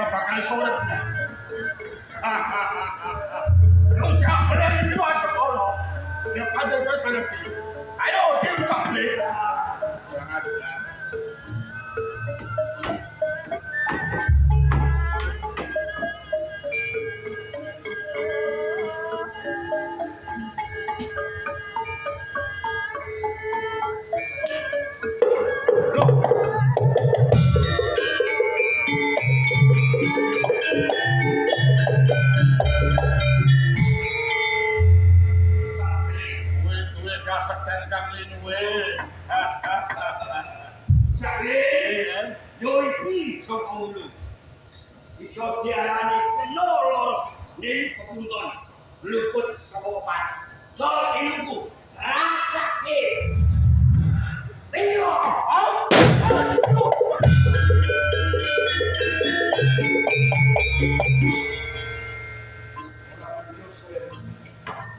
ora bakal iso urip. Rujak bener iki wae kono. Ya padha wis ngerti. Ayo diucap le. Kurang ajar. Iso diarani kena loro ning kepunton luput sawopan so inungku rasake iyo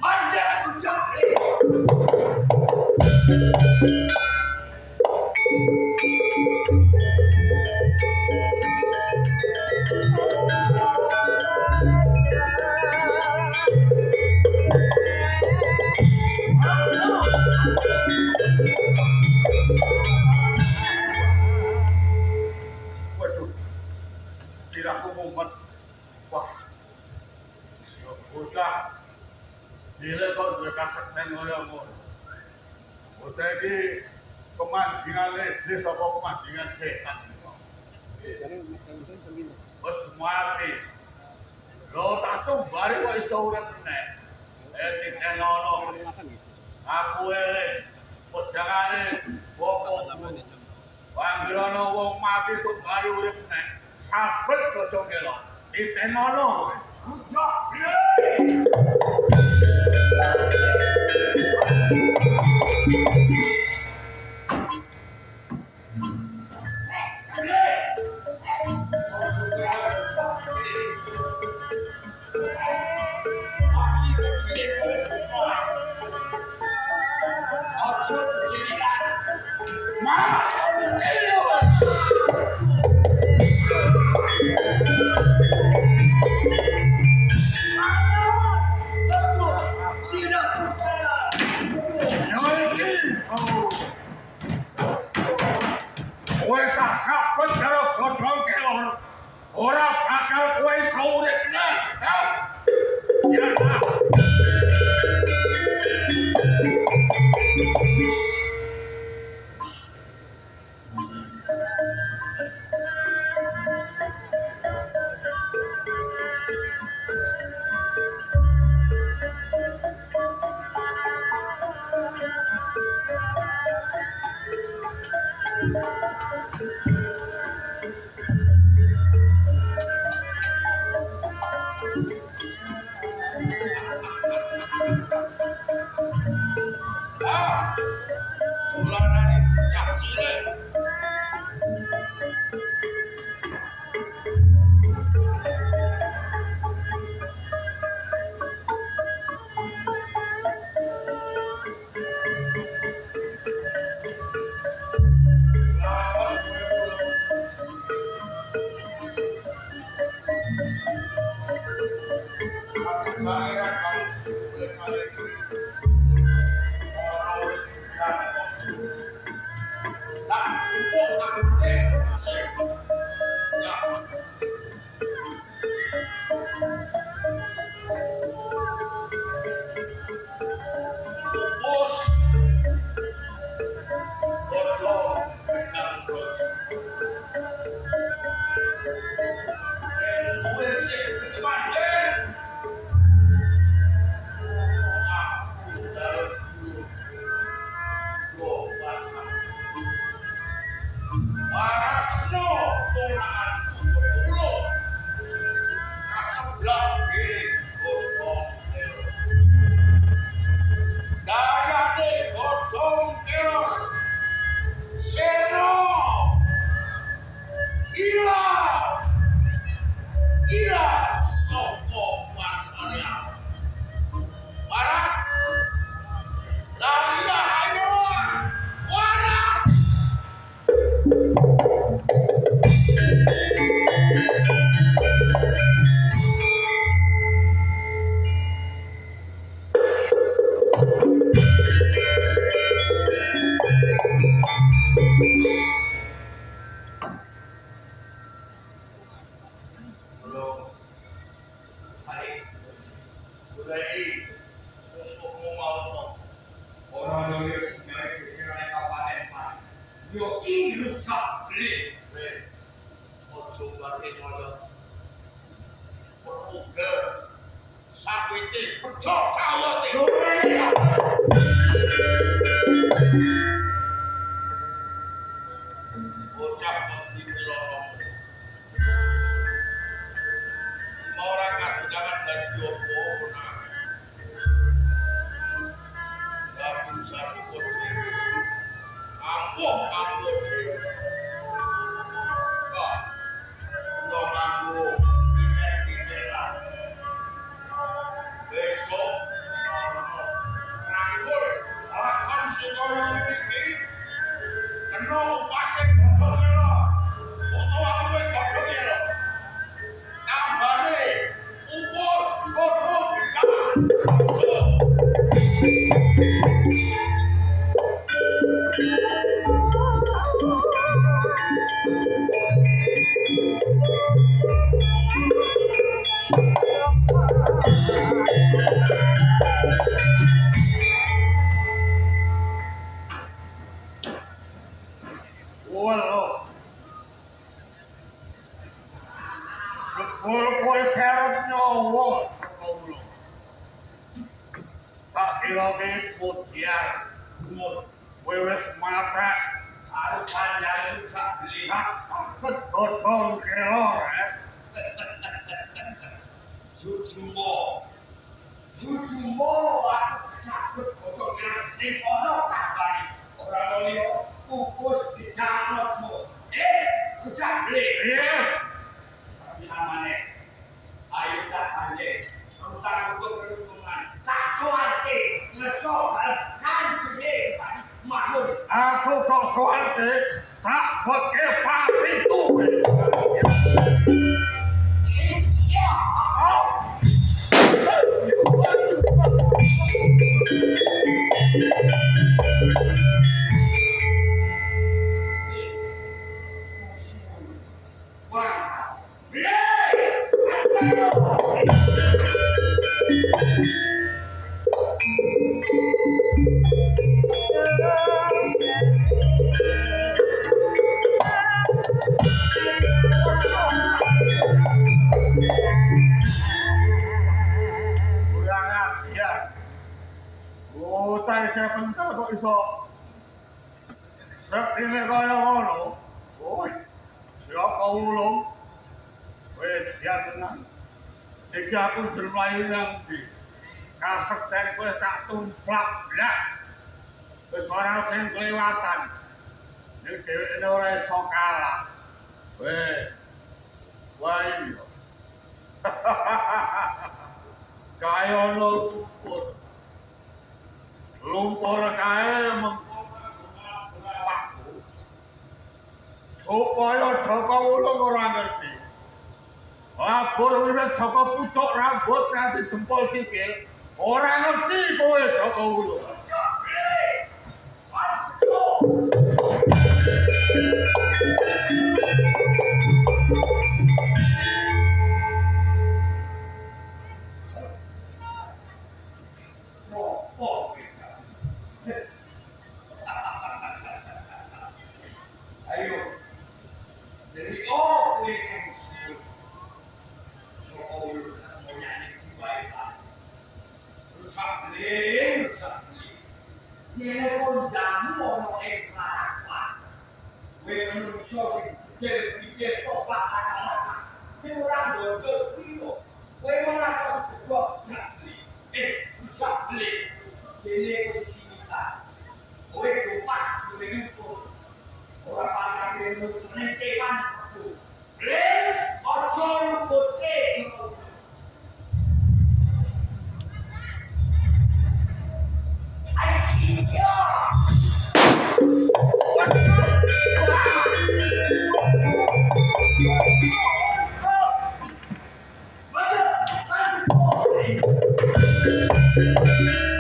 mandek ucap sirahku mumet. Wah, yo bocah. Dile kok duwe kasekten kaya ngono. Bocah iki kemandingane desa apa kemandingan setan. Wes mati. Lo tak sumbari kok iso urip meneh. Ditenono. Aku pojangane bokong. Panggilan wong mati sumbari urip meneh. Sabet kocok kelo, ditenono. Rujak, sabet karo godhong kelon. Ora bakal kowe iso urip meneh. Ya. Ulanane bocah cilik. Sawite bejo sawite. Bocah kondi pilono. Ora kagungan dadi apa ora. Satu-satu kondi. Ampuh dhewe. Kok lo nganggo pinter-pinteran. Besok rangkul lakon sing kaya iki kena upase godhong elo utawa kowe godhong elo tambane upus godhong gedang Waduh, sepuluh kowe seret nyawa saka ulo. Tak kira wis putiar, kowe wis mata karo panjang sak beli. Tak sakit godhong kelor, Jujumo aku sakit godhong kelor ning kono kabari. Ora liya kukus dicanotmu. Bocah beli. Iya. Samane. Ayo tak anje. Utang peruntungan. Tak soante. Ngeso kanjenge makmur. Aku kok soante. Tak pakai papitu. Iya. Oh. Saya bentar kok iso sepine kaya ngono. Siapa ulung? Wis ya tenan. Iki aku dermayu nang ndi. Kasekten kowe tak tumplak blak. Wis ora sing kelewatan. Nek dheweke ora iso kalah. Wae. Kaya ono tumpul. Lumpur kae mengko supaya Jaka Wulung ora ngerti. Labur wiwit Jaka pucuk rambut nganti jempol sikil, ora ngerti kowe Jaka Wulung. Thank you.